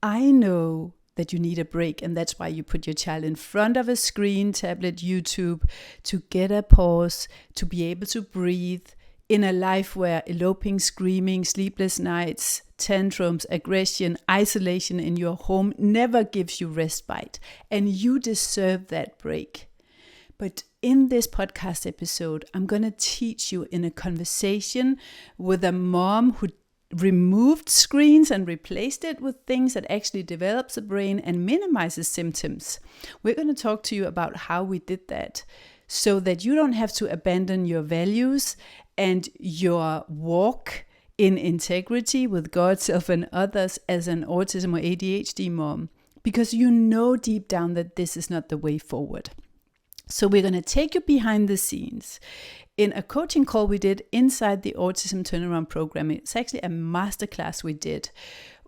I know that you need a break, and that's why you put your child in front of a screen, tablet, YouTube, to get a pause, to be able to breathe in a life where eloping, screaming, sleepless nights, tantrums, aggression, isolation in your home never gives you respite, and you deserve that break. But in this podcast episode, I'm going to teach you in a conversation with a mom who removed screens and replaced it with things that actually develops the brain and minimizes symptoms. We're going to talk to you about how we did that so that you don't have to abandon your values and your walk in integrity with God, self, and others as an autism or ADHD mom, because you know deep down that this is not the way forward. So we're going to take you behind the scenes in a coaching call we did inside the Autism Turnaround Program. It's actually a masterclass we did.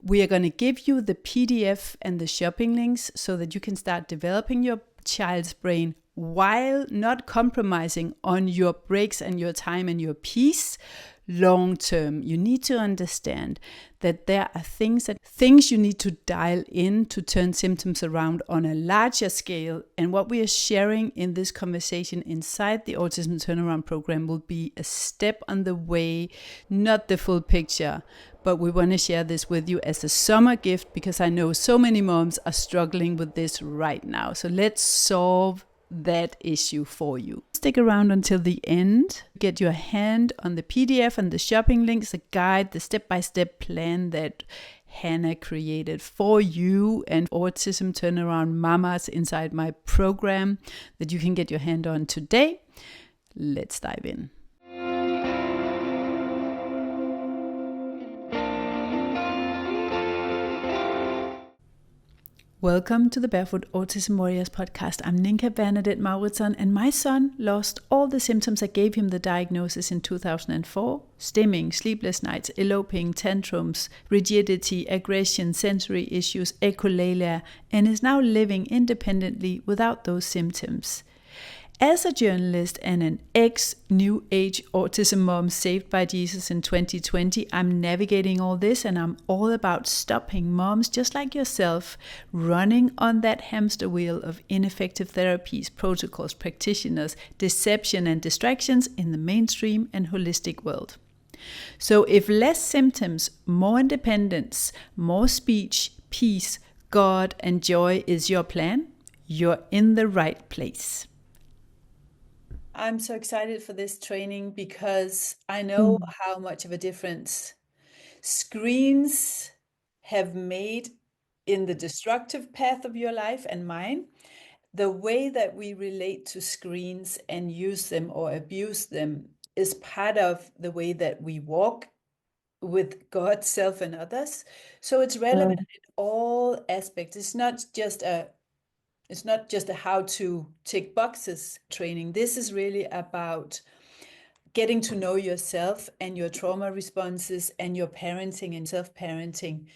We are going to give you the PDF and the shopping links so that you can start developing your child's brain while not compromising on your breaks and your time and your peace long term. You need to understand that there are things you need to dial in to turn symptoms around on a larger scale. And what we are sharing in this conversation inside the Autism Turnaround Program will be a step on the way, not the full picture. But we want to share this with you as a summer gift because I know so many moms are struggling with this right now. So let's solve that issue for you. Stick around until the end. Get your hand on the PDF and the shopping links, the guide, the step-by-step plan that Hannah created for you and Autism Turnaround Mamas inside my program that you can get your hand on today. Let's dive in. Welcome to the Barefoot Autism Warriors podcast. I'm Ninka Bernadette Mauritsson, and my son lost all the symptoms that gave him the diagnosis in 2004. Stimming, sleepless nights, eloping, tantrums, rigidity, aggression, sensory issues, echolalia, and is now living independently without those symptoms. As a journalist and an ex-New Age autism mom saved by Jesus in 2020, I'm navigating all this, and I'm all about stopping moms just like yourself running on that hamster wheel of ineffective therapies, protocols, practitioners, deception, and distractions in the mainstream and holistic world. So if less symptoms, more independence, more speech, peace, God, and joy is your plan, you're in the right place. I'm so excited for this training because I know how much of a difference screens have made in the destructive path of your life and mine. The way that we relate to screens and use them or abuse them is part of the way that we walk with God, self, and others. So it's relevant in all aspects. It's not just a how to tick boxes training. This is really about getting to know yourself and your trauma responses and your parenting and self-parenting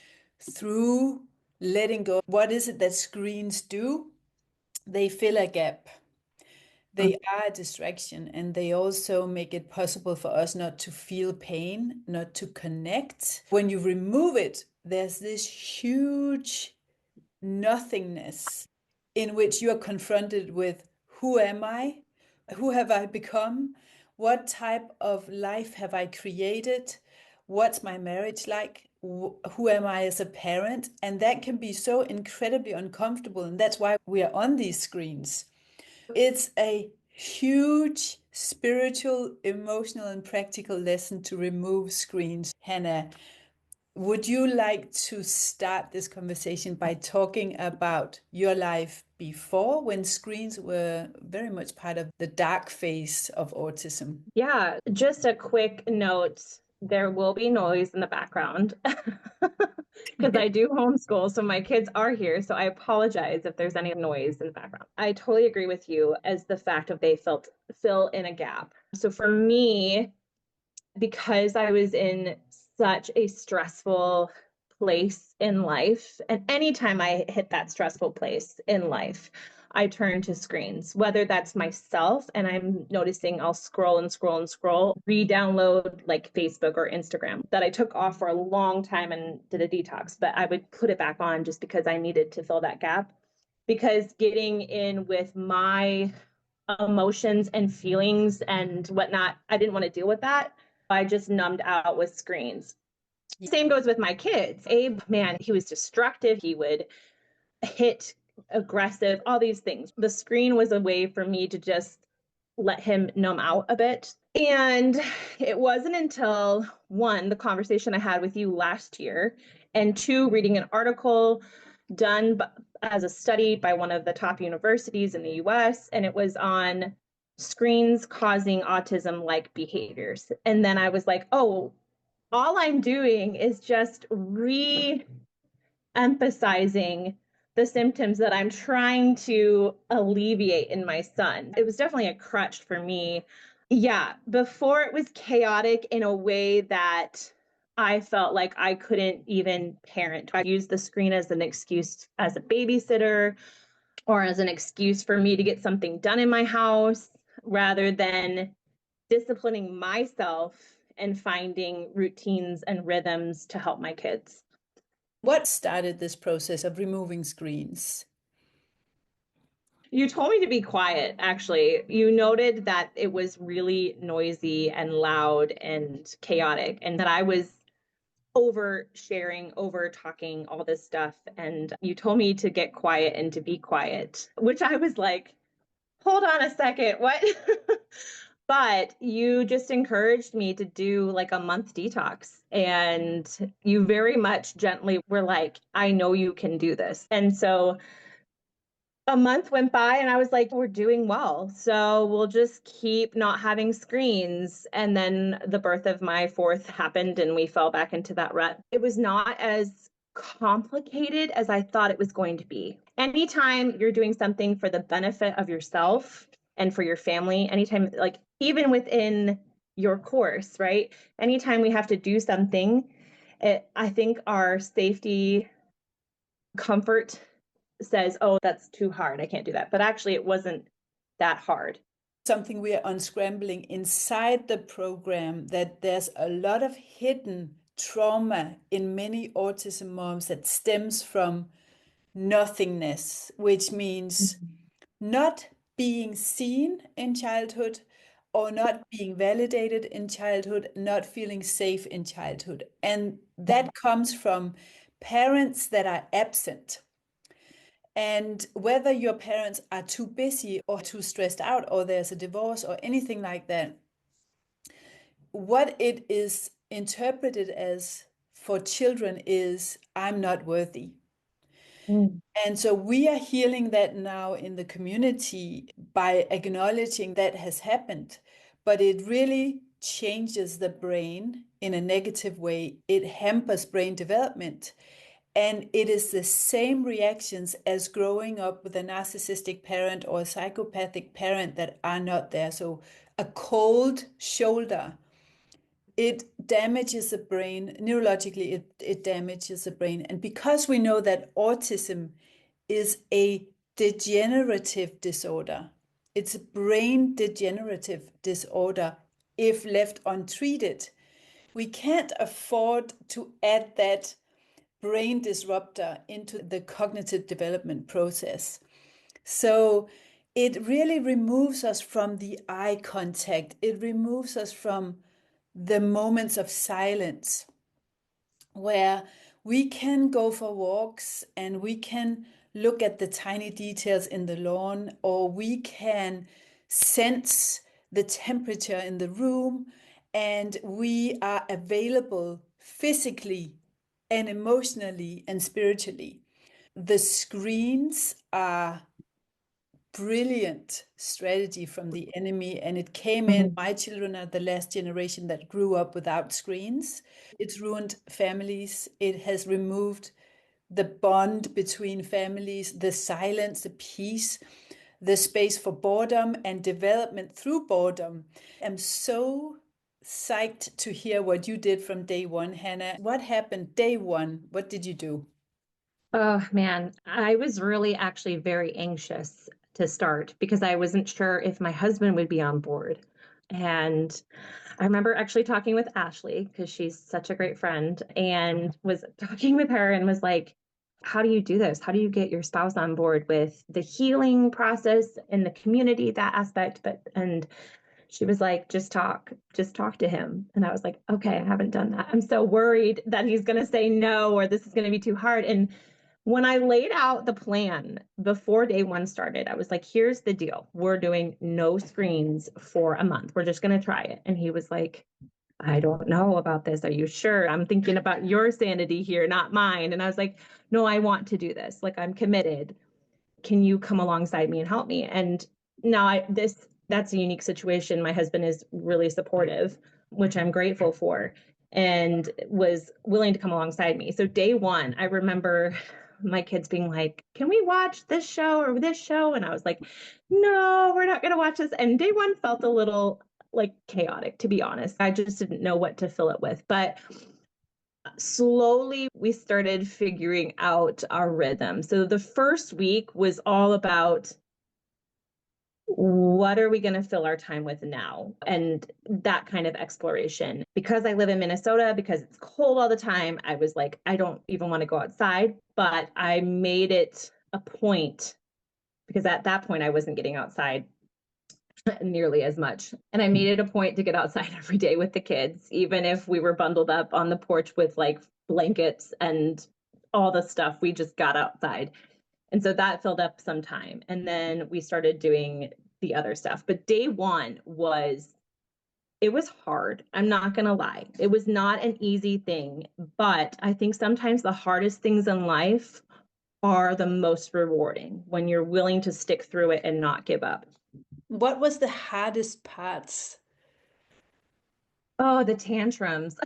through letting go. What is it that screens do? They fill a gap. They are a distraction, and they also make it possible for us not to feel pain, not to connect. When you remove it, there's this huge nothingness in which you are confronted with, who am I? Who have I become? What type of life have I created? What's my marriage like? Who am I as a parent? And that can be so incredibly uncomfortable. And that's why we are on these screens. It's a huge spiritual, emotional, and practical lesson to remove screens. Hannah, would you like to start this conversation by talking about your life before, when screens were very much part of the dark phase of autism? Yeah, just a quick note. There will be noise in the background because I do homeschool, so my kids are here. So I apologize if there's any noise in the background. I totally agree with you as the fact of they fill in a gap. So for me, because I was in such a stressful place in life, and anytime I hit that stressful place in life, I turn to screens, whether that's myself and I'm noticing I'll scroll and scroll and scroll, re-download like Facebook or Instagram that I took off for a long time and did a detox, but I would put it back on just because I needed to fill that gap. Because getting in with my emotions and feelings and whatnot, I didn't want to deal with that. I just numbed out with screens. Same goes with my kids. Abe, man, he was destructive. He would hit, aggressive, all these things. The screen was a way for me to just let him numb out a bit. And it wasn't until one, the conversation I had with you last year, and two, reading an article done as a study by one of the top universities in the US, and it was on screens causing autism-like behaviors. And then I was like, oh, all I'm doing is just re-emphasizing the symptoms that I'm trying to alleviate in my son. It was definitely a crutch for me. Yeah, before it was chaotic in a way that I felt like I couldn't even parent. I used the screen as an excuse as a babysitter or as an excuse for me to get something done in my house rather than disciplining myself and finding routines and rhythms to help my kids. What started this process of removing screens? You told me to be quiet, actually. You noted that it was really noisy and loud and chaotic, and that I was over sharing, over talking, all this stuff. And you told me to get quiet and to be quiet, which I was like, hold on a second, what? But you just encouraged me to do like a month detox. And you very much gently were like, I know you can do this. And so a month went by and I was like, we're doing well. So we'll just keep not having screens. And then the birth of my fourth happened and we fell back into that rut. It was not as complicated as I thought it was going to be. Anytime you're doing something for the benefit of yourself and for your family, anytime, like even within your course, right? Anytime we have to do something, I think our safety, comfort says, oh, that's too hard. I can't do that. But actually, it wasn't that hard. Something we are unscrambling inside the program, that there's a lot of hidden trauma in many autism moms that stems from nothingness, which means not being seen in childhood or not being validated in childhood, not feeling safe in childhood. And that comes from parents that are absent. And whether your parents are too busy or too stressed out, or there's a divorce or anything like that, what it is interpreted as for children is, I'm not worthy. And so we are healing that now in the community by acknowledging that has happened, but it really changes the brain in a negative way. It hampers brain development. And it is the same reactions as growing up with a narcissistic parent or a psychopathic parent that are not there. So a cold shoulder, it damages the brain. Neurologically, it damages the brain. And because we know that autism is a degenerative disorder, it's a brain degenerative disorder if left untreated, we can't afford to add that brain disruptor into the cognitive development process. So it really removes us from the eye contact. It removes us from the moments of silence where we can go for walks and we can look at the tiny details in the lawn, or we can sense the temperature in the room, and we are available physically and emotionally and spiritually. The screens are brilliant strategy from the enemy, and it came in. My children are the last generation that grew up without screens. It's ruined families. It has removed the bond between families, the silence, the peace, the space for boredom and development through boredom. I'm so psyched to hear what you did from day one, Hannah. What happened day one? What did you do? Oh man, I was really actually very anxious. to start because I wasn't sure if my husband would be on board. And I remember actually talking with Ashley because she's such a great friend, and was talking with her and was like, how do you do this? How do you get your spouse on board with the healing process and the community, that aspect? And she was like, just talk to him. And I was like, okay, I haven't done that. I'm so worried that he's going to say no, or this is going to be too hard. And when I laid out the plan before day one started, I was like, here's the deal. We're doing no screens for a month. We're just going to try it. And he was like, I don't know about this. Are you sure? I'm thinking about your sanity here, not mine. And I was like, no, I want to do this. Like, I'm committed. Can you come alongside me and help me? And now that's a unique situation. My husband is really supportive, which I'm grateful for, and was willing to come alongside me. So day one, I remember my kids being like, can we watch this show or this show? And I was like, no, we're not going to watch this. And day one felt a little like chaotic, to be honest. I just didn't know what to fill it with. But slowly we started figuring out our rhythm. So the first week was all about, what are we going to fill our time with now? And that kind of exploration. Because I live in Minnesota, because it's cold all the time, I was like, I don't even want to go outside. But I made it a point, because at that point I wasn't getting outside nearly as much. And I made it a point to get outside every day with the kids, even if we were bundled up on the porch with like blankets and all the stuff. We just got outside. And so that filled up some time. And then we started doing the other stuff. But day one it was hard. I'm not going to lie. It was not an easy thing. But I think sometimes the hardest things in life are the most rewarding, when you're willing to stick through it and not give up. What was the hardest parts? Oh, the tantrums.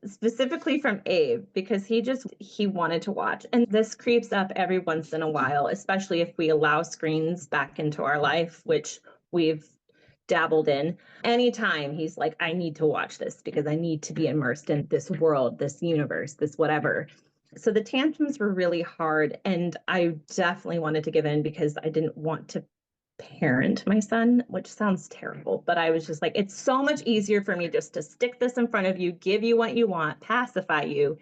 Specifically from Abe, because he wanted to watch. And this creeps up every once in a while, especially if we allow screens back into our life, which we've dabbled in. Anytime he's like, I need to watch this because I need to be immersed in this world, this universe, this whatever. So the tantrums were really hard. And I definitely wanted to give in because I didn't want to parent my son, which sounds terrible, but I was just like, it's so much easier for me just to stick this in front of you, give you what you want, pacify you,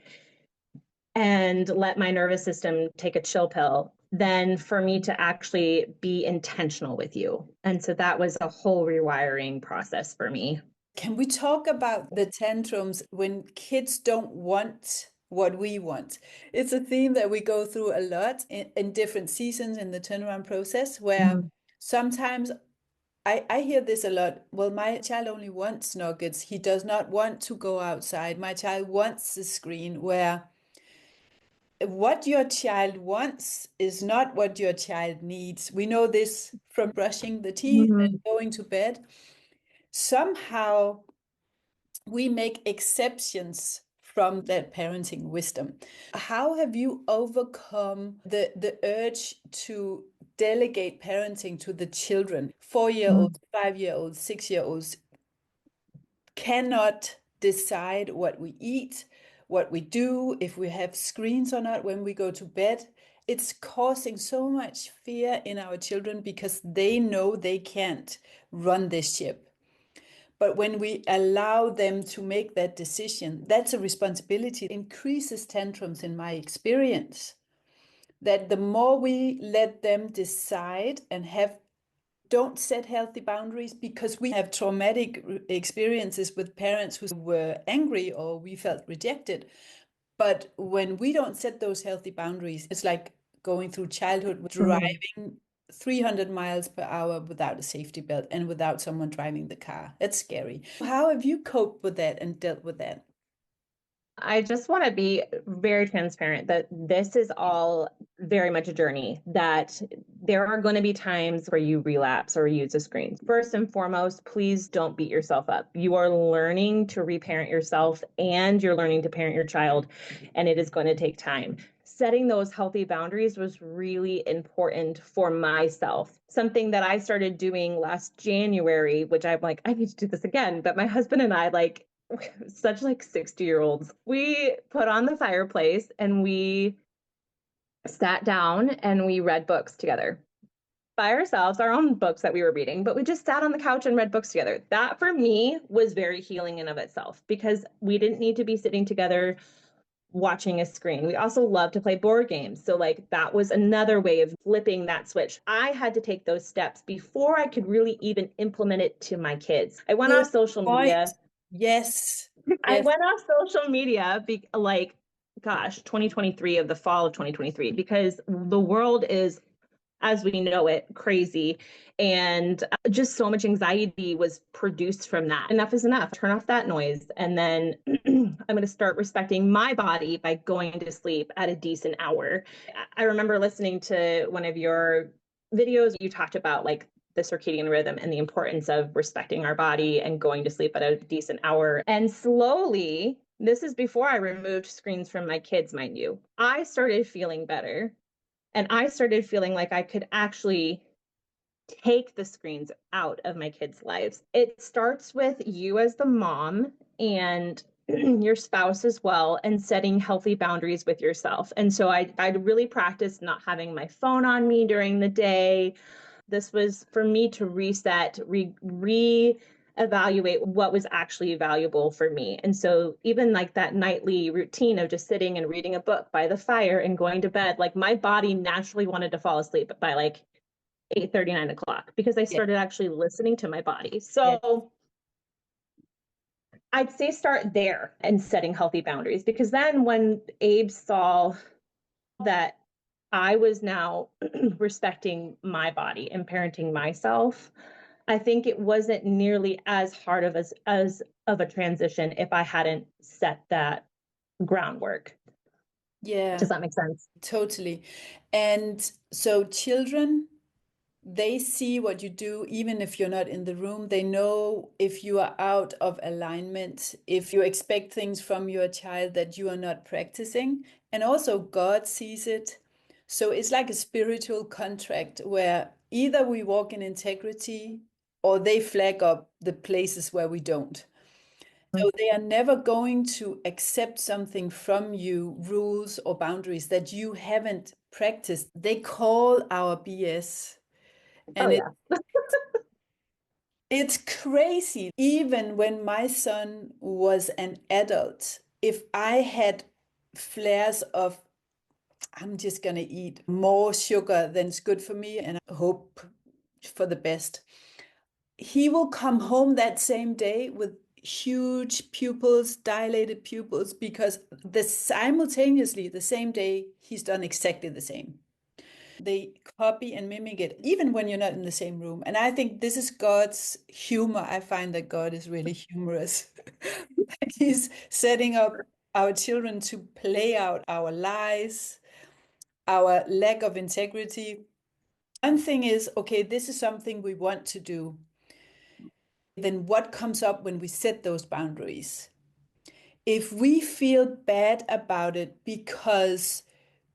and let my nervous system take a chill pill, than for me to actually be intentional with you. And so that was a whole rewiring process for me. Can we talk about the tantrums when kids don't want what we want? It's a theme that we go through a lot in different seasons in the turnaround process, where sometimes I hear this a lot. Well, my child only wants nuggets. He does not want to go outside. My child wants the screen, where what your child wants is not what your child needs. We know this from brushing the teeth and going to bed. Somehow we make exceptions from that parenting wisdom. How have you overcome the urge to delegate parenting to the children? 4-year-olds, 5-year-olds, 6-year-olds cannot decide what we eat, what we do, if we have screens or not when we go to bed. It's causing so much fear in our children because they know they can't run this ship. But when we allow them to make that decision, that's a responsibility. It increases tantrums in my experience. That the more we let them decide and don't set healthy boundaries, because we have traumatic experiences with parents who were angry or we felt rejected. But when we don't set those healthy boundaries, it's like going through childhood driving 300 miles per hour without a safety belt and without someone driving the car. It's scary. How have you coped with that and dealt with that? I just want to be very transparent that this is all very much a journey, that there are going to be times where you relapse or use a screen. First and foremost, please don't beat yourself up. You are learning to reparent yourself and you're learning to parent your child, and it is going to take time. Setting those healthy boundaries was really important for myself. Something that I started doing last January, which I'm like, I need to do this again. But my husband and I, such 60-year-olds, we put on the fireplace and we sat down and we read books together. by ourselves, our own books that we were reading, but we just sat on the couch and read books together. That for me was very healing in of itself because we didn't need to be sitting together watching a screen. We also love to play board games. So like that was another way of flipping that switch. I had to take those steps before I could really even implement it to my kids. I went Good off social point. media. Yes. I Yes. went off social media like, gosh, 2023 of the fall of 2023, because the world is, as we know it, crazy. And just so much anxiety was produced from that. Enough is enough. Turn off that noise. And then I'm going to start respecting my body by going to sleep at a decent hour. I remember listening to one of your videos. You talked about like the circadian rhythm and the importance of respecting our body and going to sleep at a decent hour. And slowly, this is before I removed screens from my kids, mind you, I started feeling better. And I started feeling like I could actually take the screens out of my kids' lives. It starts with you as the mom and your spouse as well, and setting healthy boundaries with yourself. And so I really practiced not having my phone on me during the day. This was for me to reset, evaluate what was actually valuable for me. And so even like that nightly routine of just sitting and reading a book by the fire and going to bed, like my body naturally wanted to fall asleep by like 8:30, 9 o'clock, because I started actually listening to my body. So I'd say start there and setting healthy boundaries, because then when Abe saw that I was now respecting my body and parenting myself, I think it wasn't nearly as hard as of a transition if I hadn't set that groundwork. Yeah. Does that make sense? Totally. And so children, they see what you do, even if you're not in the room. They know if you are out of alignment, if you expect things from your child that you are not practicing. And also God sees it. So it's like a spiritual contract where either we walk in integrity or they flag up the places where we don't. So they are never going to accept something from you, rules or boundaries that you haven't practiced. They call our BS. And it's crazy. Even when my son was an adult, if I had flares of, I'm just going to eat more sugar than's good for me and I hope for the best, he will come home that same day with huge pupils, dilated pupils, because simultaneously, the same day, he's done exactly the same. They copy and mimic it, even when you're not in the same room. And I think this is God's humor. I find that God is really humorous. He's setting up our children to play out our lies, our lack of integrity. One thing is, okay, this is something we want to do. Then what comes up when we set those boundaries? If we feel bad about it because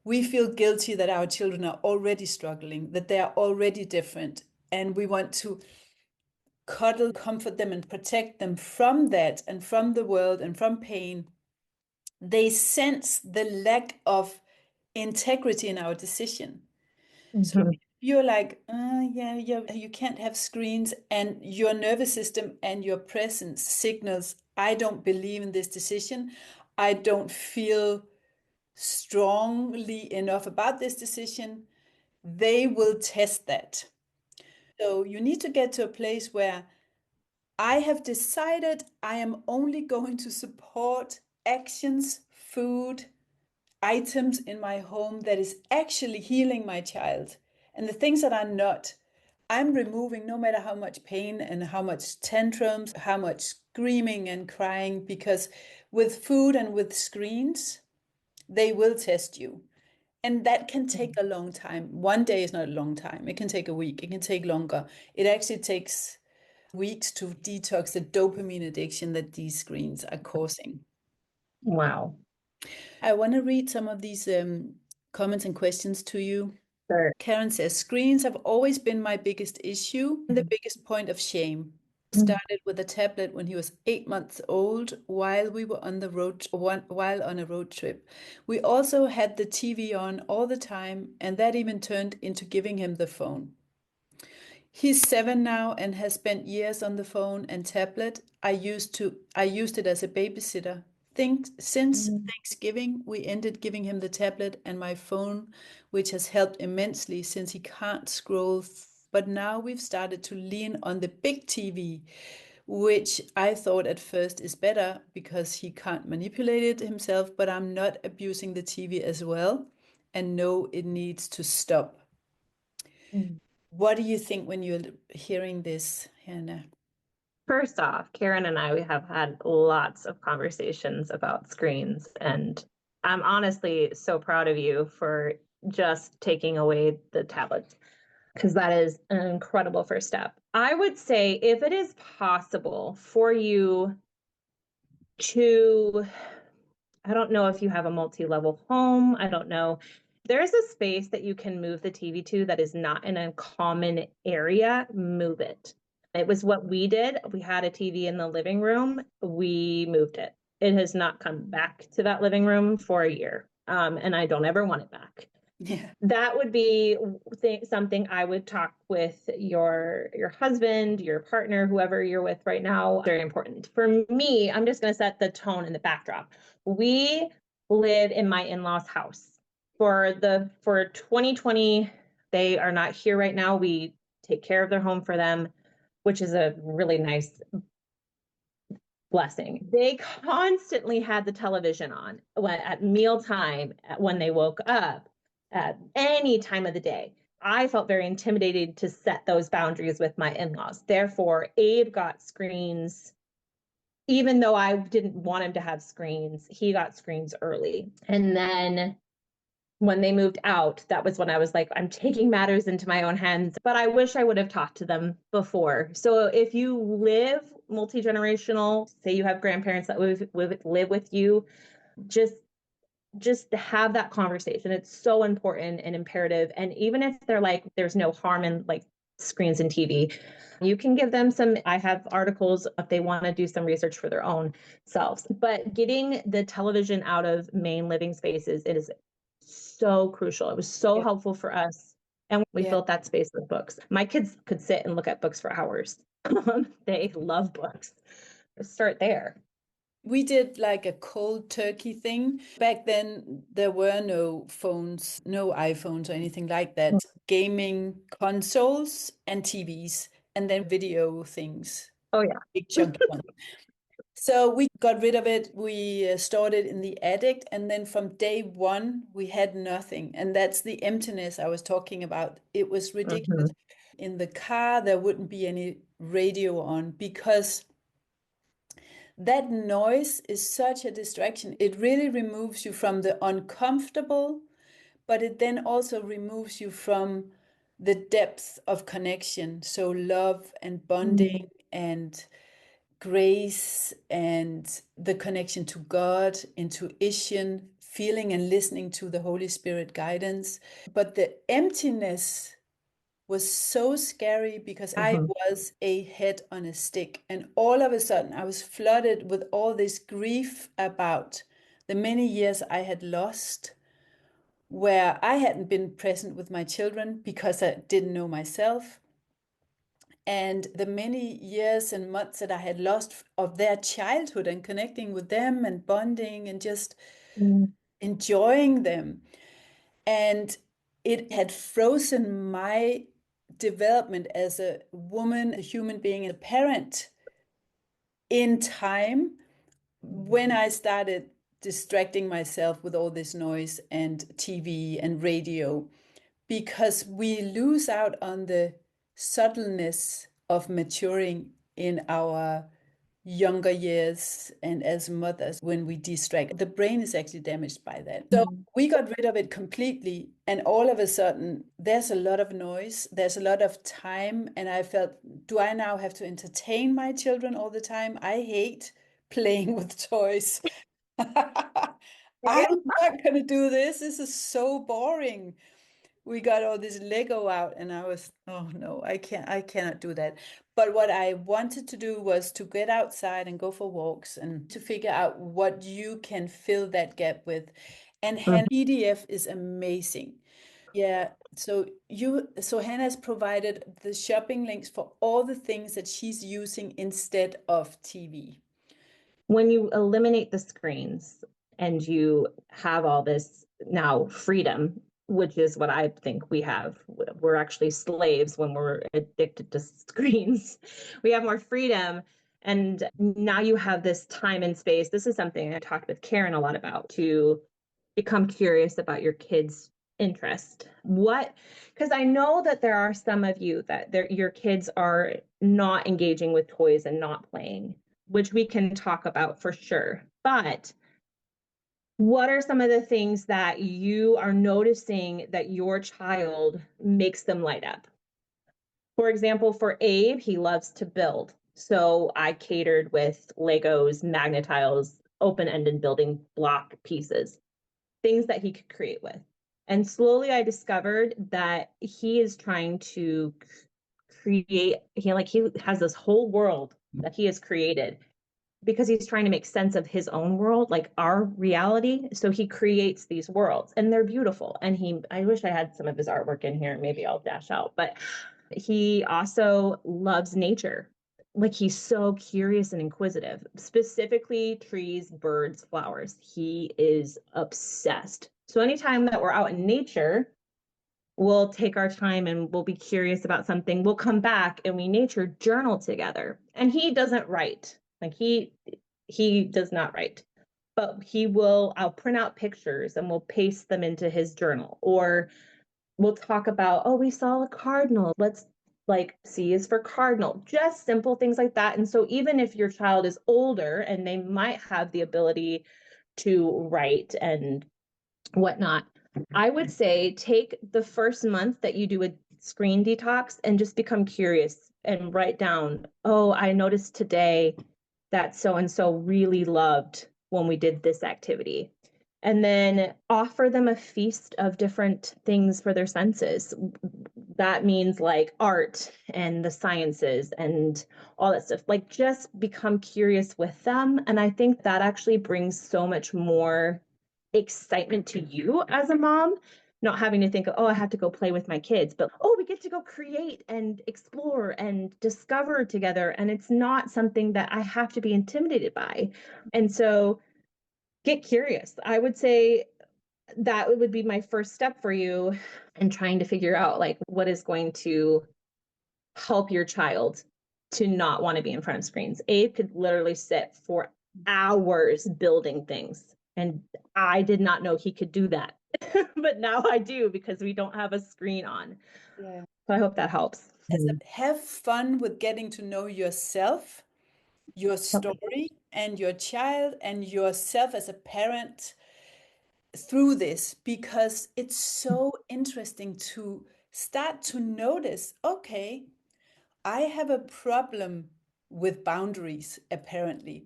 we feel guilty that our children are already struggling, that they are already different, and we want to cuddle, comfort them, and protect them from that and from the world and from pain, they sense the lack of integrity in our decision. So if you're like, yeah, you can't have screens, and your nervous system and your presence signals, I don't believe in this decision. I don't feel strongly enough about this decision. They will test that. So you need to get to a place where I have decided I am only going to support actions, food, items in my home that is actually healing my child. And the things that are not, I'm removing, no matter how much pain and how much tantrums, how much screaming and crying, because with food and with screens, they will test you. And that can take a long time. One day is not a long time. It can take a week. It can take longer. It actually takes weeks to detox the dopamine addiction that these screens are causing. Wow. I want to read some of these comments and questions to you. Sure. Karen says, screens have always been my biggest issue and the biggest point of shame. Started with a tablet when he was 8 months old while we were on the road, while on a road trip. We also had the TV on all the time, and that even turned into giving him the phone. He's 7 now and has spent years on the phone and tablet. I used it as a babysitter. Since Thanksgiving, we ended giving him the tablet and my phone, which has helped immensely since he can't scroll. But now we've started to lean on the big TV, which I thought at first is better because he can't manipulate it himself, but I'm not abusing the TV as well and know it needs to stop. Mm. What do you think when you're hearing this, Hannah? First off, Karen and I, we have had lots of conversations about screens, and I'm honestly so proud of you for just taking away the tablets, because that is an incredible first step. I would say if it is possible for you to, I don't know if you have a multi-level home, I don't know. There's a space that you can move the TV to that is not in a common area, move it. It was what we did. We had a TV in the living room. We moved it. It has not come back to that living room for a year. And I don't ever want it back. Yeah. That would be something I would talk with your husband, your partner, whoever you're with right now. Very important. For me, I'm just going to set the tone and the backdrop. We live in my in-laws' house. For 2020, they are not here right now. We take care of their home for them, which is a really nice blessing. They constantly had the television on at mealtime, when they woke up, at any time of the day. I felt very intimidated to set those boundaries with my in-laws. Therefore, Abe got screens. Even though I didn't want him to have screens, he got screens early. And then when they moved out, that was when I was like, I'm taking matters into my own hands. But I wish I would have talked to them before. So if you live multi-generational, say you have grandparents that live with you, just have that conversation. It's so important and imperative. And even if they're like, there's no harm in like screens and TV, you can give them I have articles if they want to do some research for their own selves. But getting the television out of main living spaces, it is so crucial. It was so helpful for us. And we filled that space with books. My kids could sit and look at books for hours. They love books. Start there. We did like a cold turkey thing. Back then, there were no phones, no iPhones or anything like that. Gaming consoles and TVs, and then video things. Oh, yeah. Big chunky one. So we got rid of it. We stored it in the attic. And then from day one, we had nothing. And that's the emptiness I was talking about. It was ridiculous. In the car, there wouldn't be any radio on because that noise is such a distraction. It really removes you from the uncomfortable, but it then also removes you from the depth of connection. So love and bonding and grace and the connection to God, intuition, feeling and listening to the Holy Spirit guidance. But the emptiness was so scary because I was a head on a stick. And all of a sudden, I was flooded with all this grief about the many years I had lost, where I hadn't been present with my children because I didn't know myself. And the many years and months that I had lost of their childhood and connecting with them and bonding and just enjoying them. And it had frozen my development as a woman, a human being, a parent in time when I started distracting myself with all this noise and TV and radio, because we lose out on the subtleness of maturing in our younger years and as mothers when we distract. The brain is actually damaged by that. So we got rid of it completely. And all of a sudden, there's a lot of noise, there's a lot of time. And I felt, do I now have to entertain my children all the time? I hate playing with toys. I'm not going to do this. This is so boring. We got all this Lego out and I was, oh no, I cannot do that. But what I wanted to do was to get outside and go for walks and to figure out what you can fill that gap with. And PDF is amazing. Yeah, so Hannah's provided the shopping links for all the things that she's using instead of TV. When you eliminate the screens and you have all this now freedom, which is what I think we have, we're actually slaves when we're addicted to screens. We have more freedom. And now you have this time and space. This is something I talked with Karen a lot about, to become curious about your kids' interest. Because I know that there are some of you that your kids are not engaging with toys and not playing, which we can talk about for sure. But what are some of the things that you are noticing that your child makes them light up? For example, for Abe, he loves to build. So I catered with Legos, Magnetiles, open-ended building block pieces, things that he could create with. And slowly I discovered that he is trying to create, he has this whole world that he has created because he's trying to make sense of his own world, like our reality. So he creates these worlds and they're beautiful. And I wish I had some of his artwork in here. Maybe I'll dash out, but he also loves nature. Like, he's so curious and inquisitive, specifically trees, birds, flowers. He is obsessed. So anytime that we're out in nature, we'll take our time and we'll be curious about something. We'll come back and we nature journal together. And he doesn't write. Like, he does not write. But I'll print out pictures and we'll paste them into his journal. Or we'll talk about, oh, we saw a cardinal. Let's, like, C is for cardinal, just simple things like that. And so even if your child is older and they might have the ability to write and whatnot, I would say take the first month that you do a screen detox and just become curious and write down, oh, I noticed today that so-and-so really loved when we did this activity. And then offer them a feast of different things for their senses. That means like art and the sciences and all that stuff. Like, just become curious with them. And I think that actually brings so much more excitement to you as a mom, not having to think, oh, I have to go play with my kids, but oh, we get to go create and explore and discover together. And it's not something that I have to be intimidated by. And so get curious. I would say that would be my first step for you in trying to figure out, like, what is going to help your child to not want to be in front of screens. Abe could literally sit for hours building things. And I did not know he could do that. But now I do, because we don't have a screen on. Yeah. So I hope that helps. Have fun with getting to know yourself, your story, and your child, and yourself as a parent through this, because it's so interesting to start to notice, okay, I have a problem with boundaries, apparently.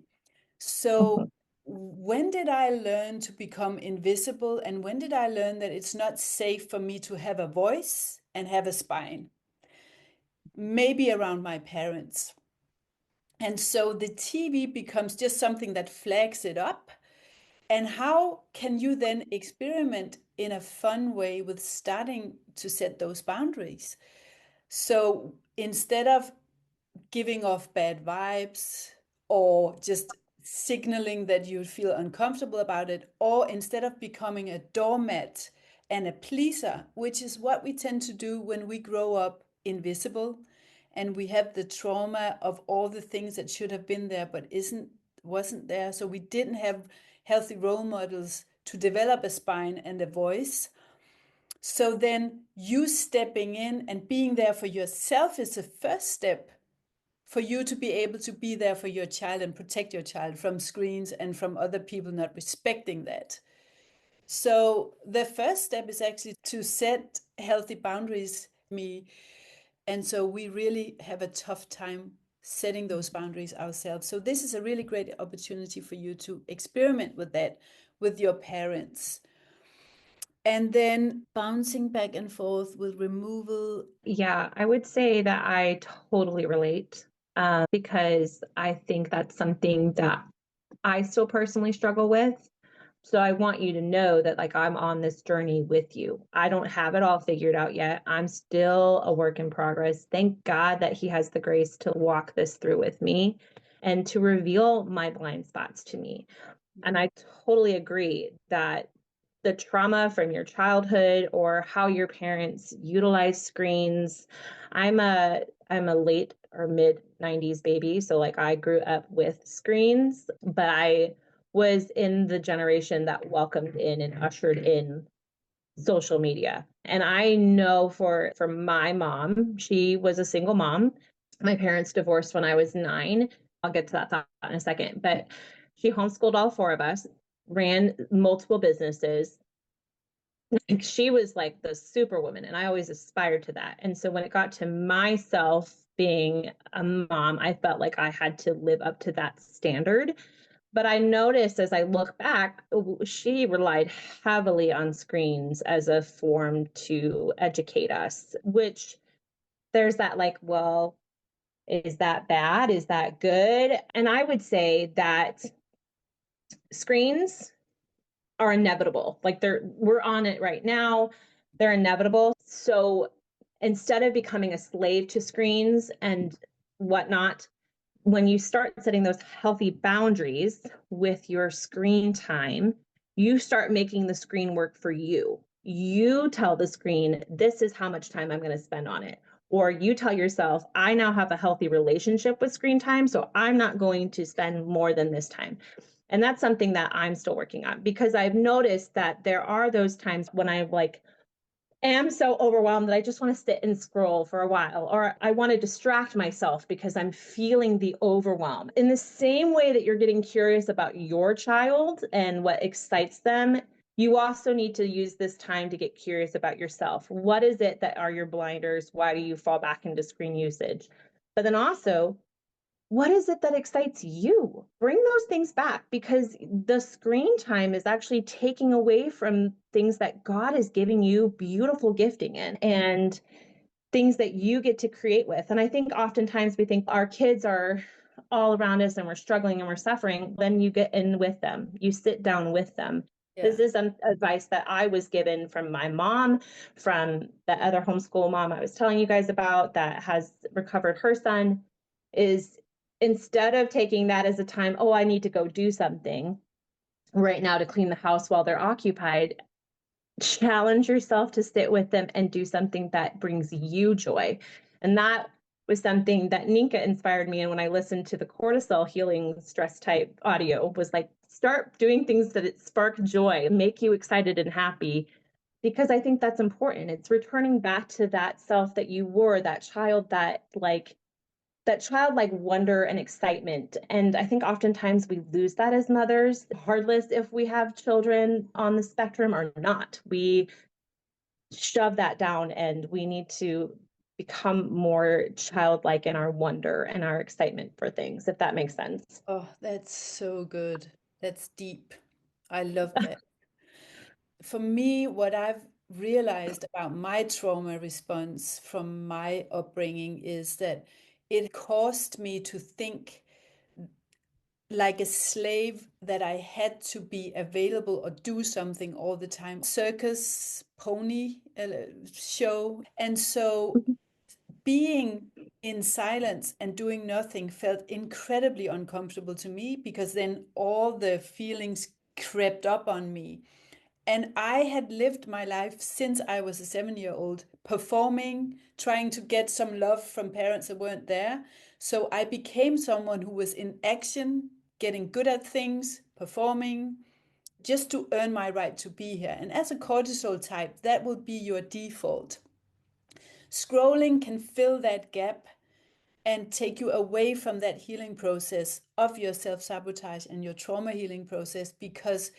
So when did I learn to become invisible? And when did I learn that it's not safe for me to have a voice and have a spine? Maybe around my parents. And so the TV becomes just something that flags it up. And how can you then experiment in a fun way with starting to set those boundaries? So instead of giving off bad vibes or just signaling that you feel uncomfortable about it, or instead of becoming a doormat and a pleaser, which is what we tend to do when we grow up invisible and we have the trauma of all the things that should have been there but wasn't there. So we didn't have healthy role models to develop a spine and a voice. So then you stepping in and being there for yourself is the first step for you to be able to be there for your child and protect your child from screens and from other people not respecting that. So the first step is actually to set healthy boundaries. And so we really have a tough time setting those boundaries ourselves. So this is a really great opportunity for you to experiment with that with your parents. And then bouncing back and forth with removal. Yeah, I would say that I totally relate, because I think that's something that I still personally struggle with. So I want you to know that like I'm on this journey with you. I don't have it all figured out yet. I'm still a work in progress. Thank God that he has the grace to walk this through with me and to reveal my blind spots to me. And I totally agree that the trauma from your childhood or how your parents utilize screens. I'm a late or mid 90s baby, so like I grew up with screens, but I was in the generation that welcomed in and ushered in social media. And I know for my mom, she was a single mom. My parents divorced when I was 9. I'll get to that thought in a second, but she homeschooled all 4 of us, ran multiple businesses. She was like the superwoman, and I always aspired to that. And so when it got to myself being a mom, I felt like I had to live up to that standard. But I noticed as I look back, she relied heavily on screens as a form to educate us, which there's that like, well, is that bad? Is that good? And I would say that screens are inevitable. Like we're on it right now. They're inevitable. So instead of becoming a slave to screens and whatnot, when you start setting those healthy boundaries with your screen time, you start making the screen work for you. You tell the screen, this is how much time I'm going to spend on it. Or you tell yourself, I now have a healthy relationship with screen time, so I'm not going to spend more than this time. And that's something that I'm still working on, because I've noticed that there are those times when I like am so overwhelmed that I just want to sit and scroll for a while, or I want to distract myself because I'm feeling the overwhelm. In the same way that you're getting curious about your child and what excites them, you also need to use this time to get curious about yourself. What is it that are your blinders? Why do you fall back into screen usage? But then also, what is it that excites you? Bring those things back, because the screen time is actually taking away from things that God is giving you beautiful gifting in and things that you get to create with. And I think oftentimes we think our kids are all around us and we're struggling and we're suffering. Then you get in with them, you sit down with them. Yeah. This is some advice that I was given from my mom, from the other homeschool mom I was telling you guys about that has recovered her son, is instead of taking that as a time, oh, I need to go do something right now to clean the house while they're occupied, challenge yourself to sit with them and do something that brings you joy. And that was something that Ninka inspired me. And when I listened to the cortisol healing stress type audio, was like, start doing things that spark joy, make you excited and happy, because I think that's important. It's returning back to that self that you were, that child that childlike wonder and excitement. And I think oftentimes we lose that as mothers, regardless if we have children on the spectrum or not. We shove that down, and we need to become more childlike in our wonder and our excitement for things, if that makes sense. Oh, that's so good. That's deep. I love that. For me, what I've realized about my trauma response from my upbringing is that it caused me to think like a slave, that I had to be available or do something all the time. Circus pony show. And so being in silence and doing nothing felt incredibly uncomfortable to me, because then all the feelings crept up on me. And I had lived my life since I was a 7-year-old performing, trying to get some love from parents that weren't there. So I became someone who was in action, getting good at things, performing, just to earn my right to be here. And as a cortisol type, that will be your default. Scrolling can fill that gap and take you away from that healing process of your self-sabotage and your trauma healing process, because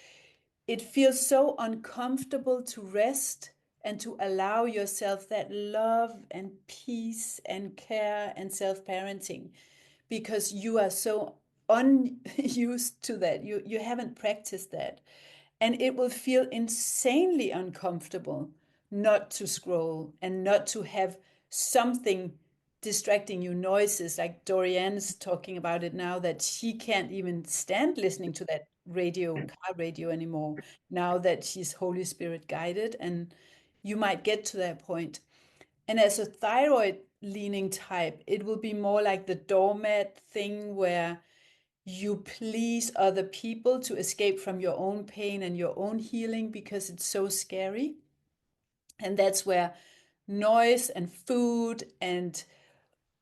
it feels so uncomfortable to rest and to allow yourself that love and peace and care and self-parenting, because you are so unused to that. You haven't practiced that. And it will feel insanely uncomfortable not to scroll and not to have something distracting you, noises like Dorian's talking about it now, that she can't even stand listening to that car radio anymore, now that she's Holy Spirit guided, and you might get to that point. And as a thyroid leaning type, it will be more like the doormat thing where you please other people to escape from your own pain and your own healing because it's so scary. And that's where noise and food and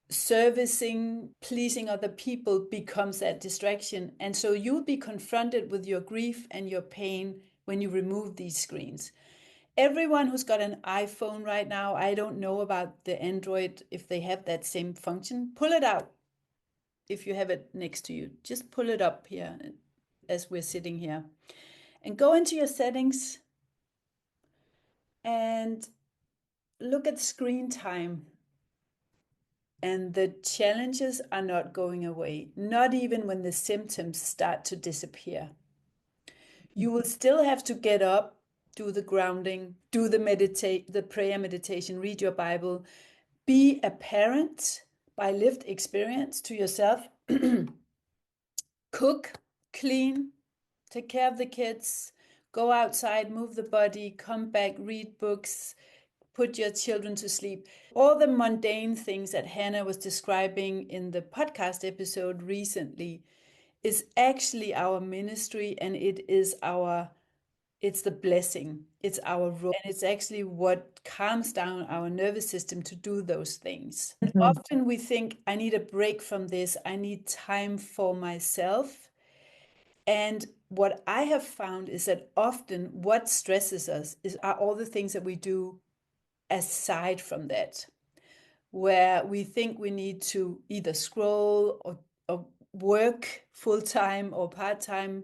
servicing, pleasing other people becomes that distraction. And so you'll be confronted with your grief and your pain when you remove these screens. Everyone who's got an iPhone right now, I don't know about the Android, if they have that same function. Pull it out if you have it next to you. Just pull it up here as we're sitting here. And go into your settings and look at screen time. And the challenges are not going away, not even when the symptoms start to disappear. You will still have to get up, do the grounding, do the prayer meditation, read your Bible, be a parent by lived experience to yourself, cook, clean, take care of the kids, go outside, move the body, come back, read books, put your children to sleep. All the mundane things that Hannah was describing in the podcast episode recently is actually our ministry, and it's the blessing. It's our role, and it's actually what calms down our nervous system to do those things. And often we think, I need a break from this. I need time for myself. And what I have found is that often what stresses us are all the things that we do aside from that, where we think we need to either scroll or work full-time or part-time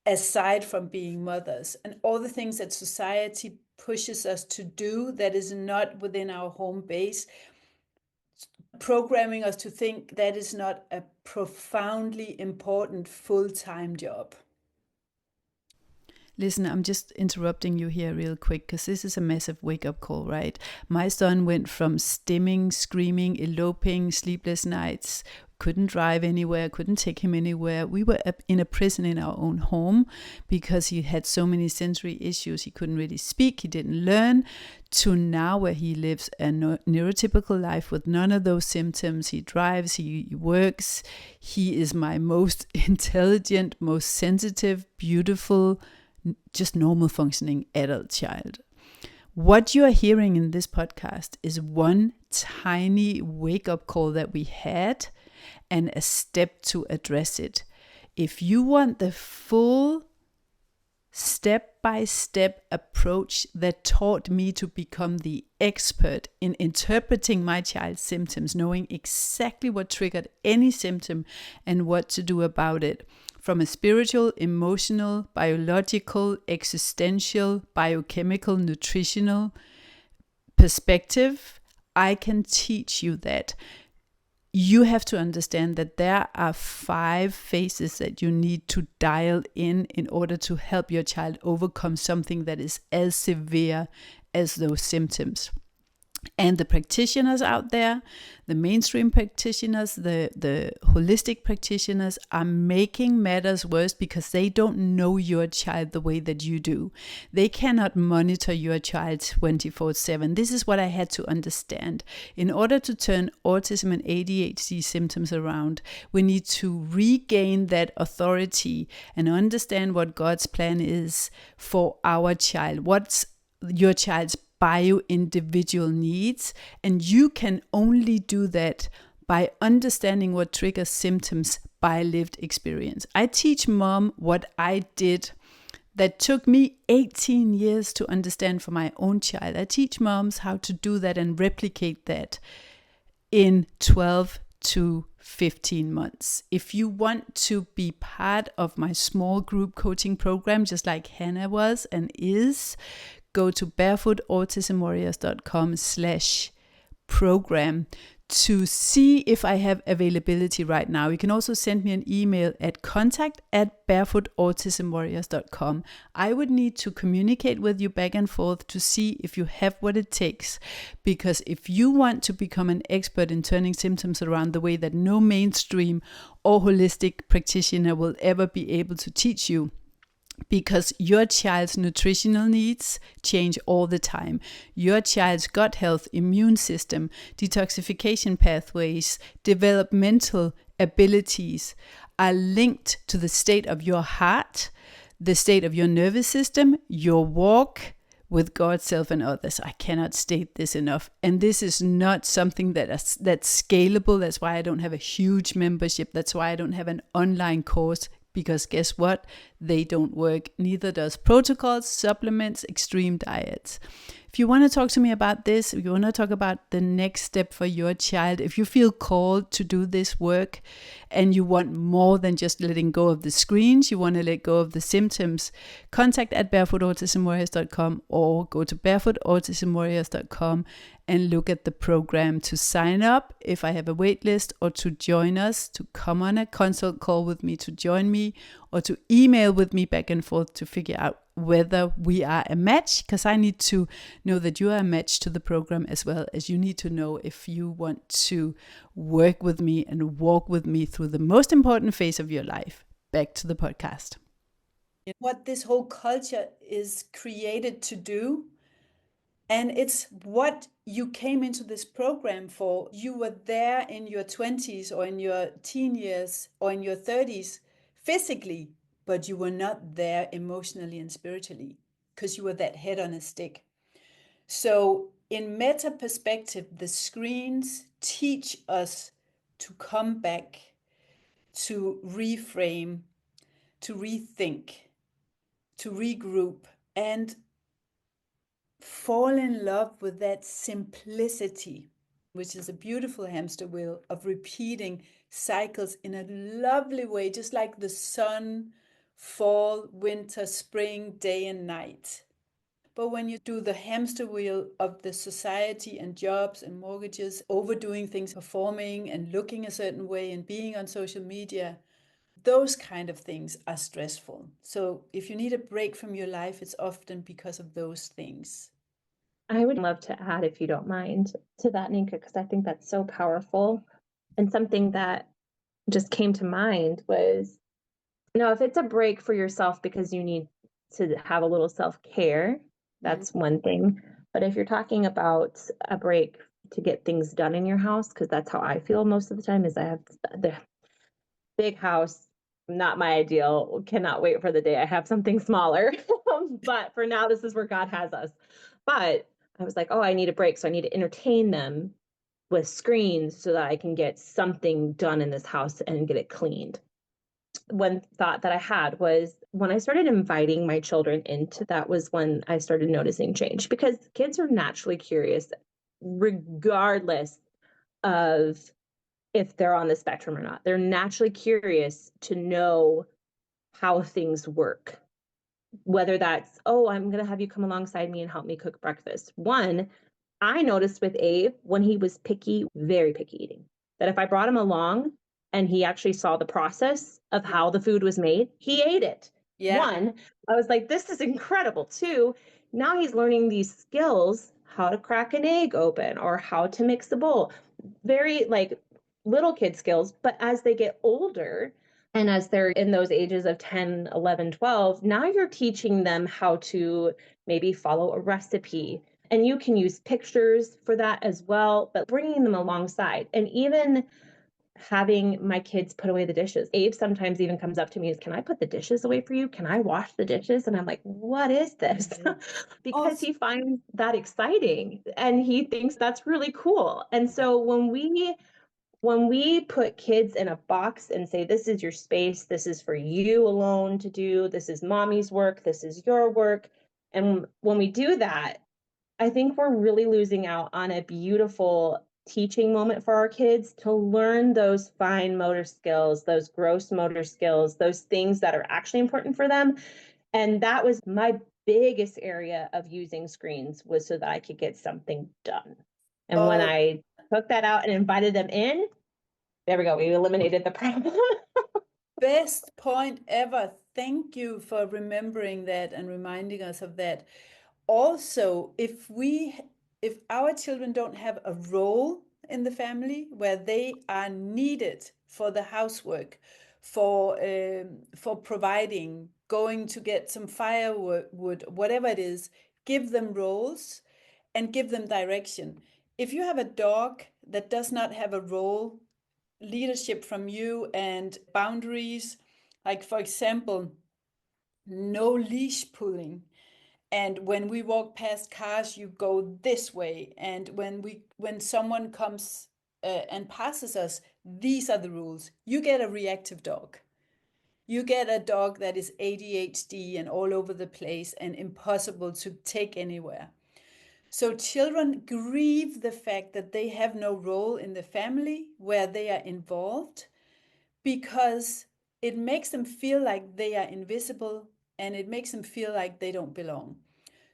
aside from being mothers, and all the things that society pushes us to do that is not within our home base, programming us to think that is not a profoundly important full-time job. Listen, I'm just interrupting you here real quick because this is a massive wake-up call, right? My son went from stimming, screaming, eloping, sleepless nights, couldn't drive anywhere, couldn't take him anywhere. We were in a prison in our own home because he had so many sensory issues. He couldn't really speak, he didn't learn, to now where he lives a neurotypical life with none of those symptoms. He drives, he works. He is my most intelligent, most sensitive, beautiful, just normal functioning adult child. What you are hearing in this podcast is one tiny wake-up call that we had and a step to address it. If you want the full step-by-step approach that taught me to become the expert in interpreting my child's symptoms, knowing exactly what triggered any symptom and what to do about it, from a spiritual, emotional, biological, existential, biochemical, nutritional perspective, I can teach you that. You have to understand that there are 5 phases that you need to dial in order to help your child overcome something that is as severe as those symptoms. And the practitioners out there, the mainstream practitioners, the holistic practitioners are making matters worse because they don't know your child the way that you do. They cannot monitor your child 24/7. This is what I had to understand. In order to turn autism and ADHD symptoms around, we need to regain that authority and understand what God's plan is for our child. What's your child's bio-individual needs, and you can only do that by understanding what triggers symptoms by lived experience. I teach mom what I did that took me 18 years to understand for my own child. I teach moms how to do that and replicate that in 12 to 15 months. If you want to be part of my small group coaching program, just like Hannah was and is, go to barefootautismwarriors.com/program to see if I have availability right now, you can also send me an email at contact@barefootautismwarriors.com. I would need to communicate with you back and forth to see if you have what it takes. Because if you want to become an expert in turning symptoms around the way that no mainstream or holistic practitioner will ever be able to teach you, because your child's nutritional needs change all the time. Your child's gut health, immune system, detoxification pathways, developmental abilities are linked to the state of your heart, the state of your nervous system, your walk with God, self, and others. I cannot state this enough. And this is not something that's scalable. That's why I don't have a huge membership. That's why I don't have an online course. Because guess what? They don't work. Neither does protocols, supplements, extreme diets. If you want to talk to me about this, if you want to talk about the next step for your child, if you feel called to do this work and you want more than just letting go of the screens, you want to let go of the symptoms, contact at barefootautismwarriors.com or go to barefootautismwarriors.com and look at the program to sign up if I have a wait list, or to join us, to come on a consult call with me, to join me, or to email with me back and forth to figure out whether we are a match, because I need to know that you are a match to the program, as well as you need to know if you want to work with me and walk with me through the most important phase of your life. Back to the podcast. What this whole culture is created to do, and it's what you came into this program for. You were there in your 20s or in your teen years or in your 30s physically, but you were not there emotionally and spiritually because you were that head on a stick. So in meta perspective, the screens teach us to come back, to reframe, to rethink, to regroup, and fall in love with that simplicity, which is a beautiful hamster wheel of repeating cycles in a lovely way, just like the sun, fall, winter, spring, day and night. But when you do the hamster wheel of the society and jobs and mortgages, overdoing things, performing and looking a certain way and being on social media, those kind of things are stressful. So if you need a break from your life, it's often because of those things. I would love to add, if you don't mind, to that, Ninka, because I think that's so powerful. And something that just came to mind was, if it's a break for yourself because you need to have a little self-care, that's one thing. But if you're talking about a break to get things done in your house, because that's how I feel most of the time, is I have the big house, not my ideal, cannot wait for the day I have something smaller. But for now, this is where God has us. But I was like, oh, I need a break. So I need to entertain them with screens so that I can get something done in this house and get it cleaned. One thought that I had was, when I started inviting my children into that, was when I started noticing change, because kids are naturally curious, regardless of if they're on the spectrum or not. They're naturally curious to know how things work. Whether that's, oh, I'm going to have you come alongside me and help me cook breakfast. One, I noticed with Abe, when he was picky, very picky eating, that if I brought him along and he actually saw the process of how the food was made, he ate it. Yeah. One, I was like, this is incredible. Two, now he's learning these skills, how to crack an egg open or how to mix the bowl. Very like little kid skills. But as they get older, and as they're in those ages of 10, 11, 12, now you're teaching them how to maybe follow a recipe. And you can use pictures for that as well, but bringing them alongside. And even having my kids put away the dishes. Abe sometimes even comes up to me and says, can I put the dishes away for you? Can I wash the dishes? And I'm like, what is this? Because he finds that exciting and he thinks that's really cool. And so when we put kids in a box and say, this is your space, this is for you alone to do, this is mommy's work, this is your work. And when we do that, I think we're really losing out on a beautiful teaching moment for our kids to learn those fine motor skills, those gross motor skills, those things that are actually important for them. And that was my biggest area of using screens, was so that I could get something done. And when I took that out and invited them in, there we go. We eliminated the problem. Best point ever. Thank you for remembering that and reminding us of that. Also, if our children don't have a role in the family where they are needed for the housework, for providing, going to get some firewood, whatever it is, give them roles and give them direction. If you have a dog that does not have a role, leadership from you and boundaries, like for example, no leash pulling, and when we walk past cars you go this way, and when someone comes and passes us, these are the rules. You get a reactive dog. You get a dog that is ADHD and all over the place and impossible to take anywhere. So children grieve the fact that they have no role in the family where they are involved, because it makes them feel like they are invisible and it makes them feel like they don't belong.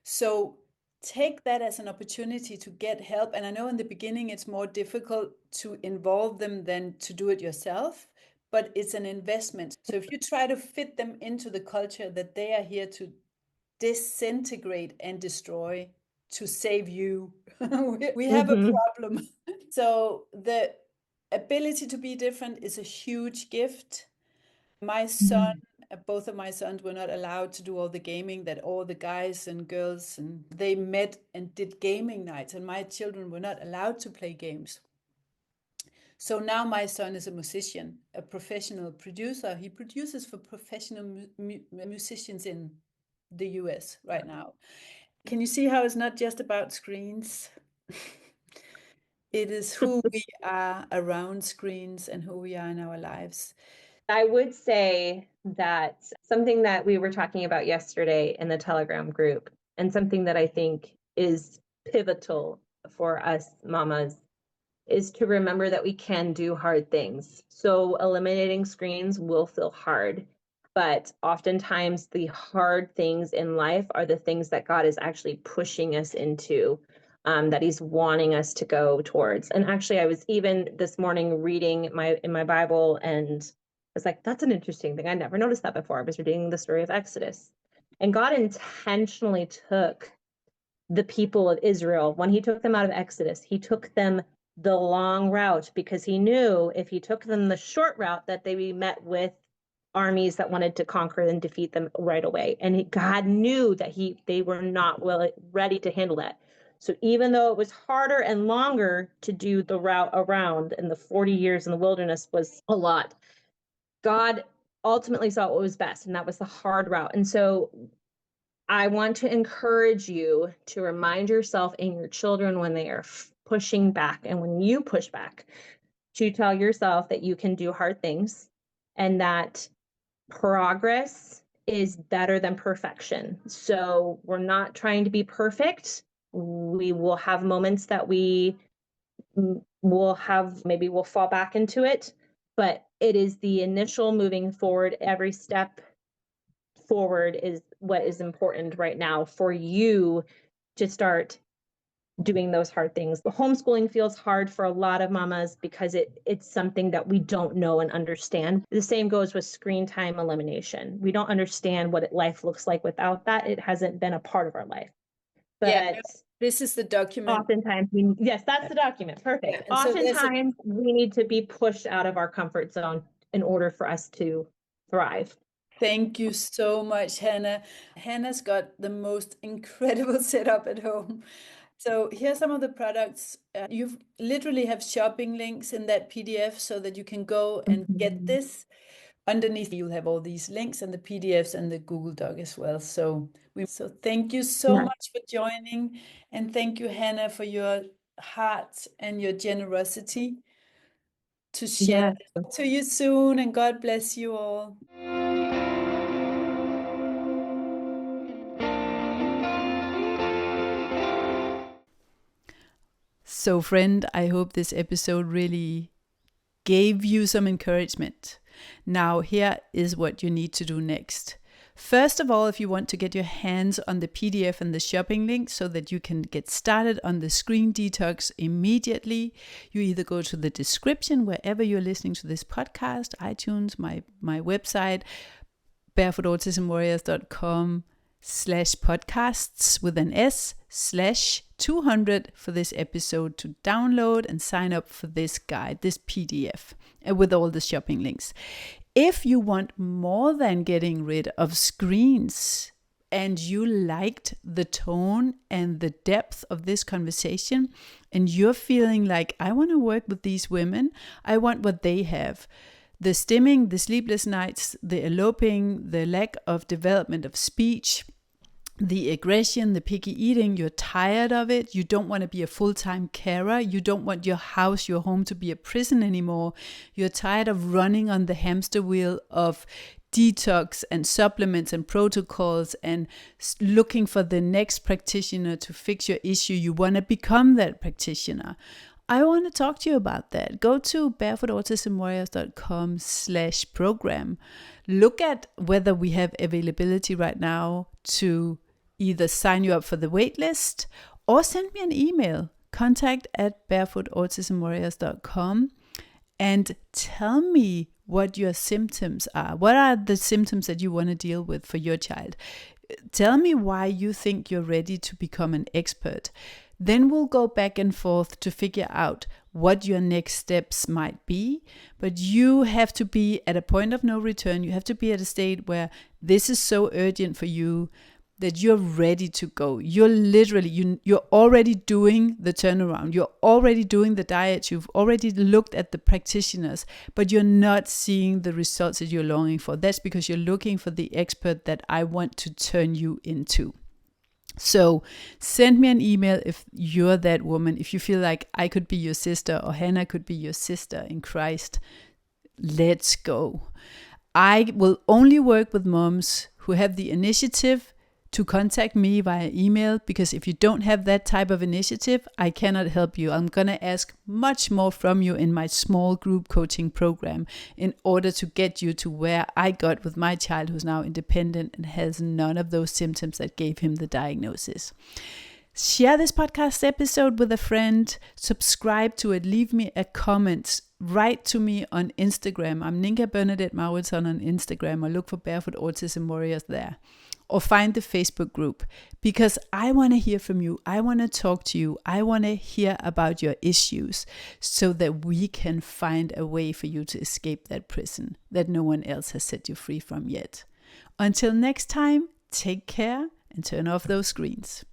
So take that as an opportunity to get help. And I know in the beginning it's more difficult to involve them than to do it yourself, but it's an investment. So if you try to fit them into the culture that they are here to disintegrate and destroy to save you, we have a problem. So the ability to be different is a huge gift. My son, both of my sons were not allowed to do all the gaming that all the guys and girls, and they met and did gaming nights, and my children were not allowed to play games. So now my son is a musician, a professional producer. He produces for professional musicians in the US right now. Can you see how it's not just about screens? It is who we are around screens and who we are in our lives. I would say that something that we were talking about yesterday in the Telegram group, and something that I think is pivotal for us mamas, is to remember that we can do hard things. So eliminating screens will feel hard, but oftentimes the hard things in life are the things that God is actually pushing us into, that he's wanting us to go towards. And actually, I was even this morning reading in my Bible, and I was like, that's an interesting thing. I never noticed that before. I was reading the story of Exodus. And God intentionally took the people of Israel, when he took them out of Exodus, he took them the long route, because he knew if he took them the short route that they would be met with armies that wanted to conquer and defeat them right away. And God knew that they were not ready to handle that. So even though it was harder and longer to do the route around, and the 40 years in the wilderness was a lot, God ultimately saw what was best, and that was the hard route. And so I want to encourage you to remind yourself and your children, when they are pushing back and when you push back, to tell yourself that you can do hard things and that progress is better than perfection. So we're not trying to be perfect. We will have moments that we will have, maybe we'll fall back into it, but it is the initial moving forward. Every step forward is what is important right now for you to start doing those hard things. The homeschooling feels hard for a lot of mamas because it's something that we don't know and understand. The same goes with screen time elimination. We don't understand what life looks like without that. It hasn't been a part of our life. But yeah, this is the document. Oftentimes, yes, that's the document. Perfect. Yeah. Oftentimes, we need to be pushed out of our comfort zone in order for us to thrive. Thank you so much, Hannah. Hannah's got the most incredible setup at home. So here's some of the products. You literally have shopping links in that PDF so that you can go and get this. Underneath, you'll have all these links and the PDFs and the Google Doc as well. So thank you so much for joining. And thank you, Hannah, for your heart and your generosity to share. Talk to you soon, and God bless you all. So friend, I hope this episode really gave you some encouragement. Now here is what you need to do next. First of all, if you want to get your hands on the PDF and the shopping link so that you can get started on the Screen Detox immediately, you either go to the description wherever you're listening to this podcast, iTunes, my website, barefootautismwarriors.com/podcasts with an S/200 for this episode to download and sign up for this guide, this PDF, with all the shopping links. If you want more than getting rid of screens and you liked the tone and the depth of this conversation and you're feeling like, I want to work with these women, I want what they have. The stimming, the sleepless nights, the eloping, the lack of development of speech, the aggression, the picky eating, you're tired of it. You don't want to be a full-time carer. You don't want your house, your home to be a prison anymore. You're tired of running on the hamster wheel of detox and supplements and protocols and looking for the next practitioner to fix your issue. You want to become that practitioner. I want to talk to you about that. Go to barefootautismwarriors.com/program. Look at whether we have availability right now to either sign you up for the waitlist or send me an email, contact@barefootautismwarriors.com, and tell me what your symptoms are. What are the symptoms that you want to deal with for your child? Tell me why you think you're ready to become an expert. Then we'll go back and forth to figure out what your next steps might be. But you have to be at a point of no return. You have to be at a state where this is so urgent for you that you're ready to go. You're literally, you're already doing the turnaround. You're already doing the diet. You've already looked at the practitioners, but you're not seeing the results that you're longing for. That's because you're looking for the expert that I want to turn you into. So send me an email if you're that woman, if you feel like I could be your sister or Hannah could be your sister in Christ. Let's go. I will only work with moms who have the initiative to contact me via email, because if you don't have that type of initiative, I cannot help you. I'm going to ask much more from you in my small group coaching program in order to get you to where I got with my child who's now independent and has none of those symptoms that gave him the diagnosis. Share this podcast episode with a friend, subscribe to it, leave me a comment, write to me on Instagram. I'm Ninka Bernadette Mauritzson on Instagram, or look for Barefoot Autism Warriors there. Or find the Facebook group, because I want to hear from you. I want to talk to you. I want to hear about your issues so that we can find a way for you to escape that prison that no one else has set you free from yet. Until next time, take care and turn off those screens.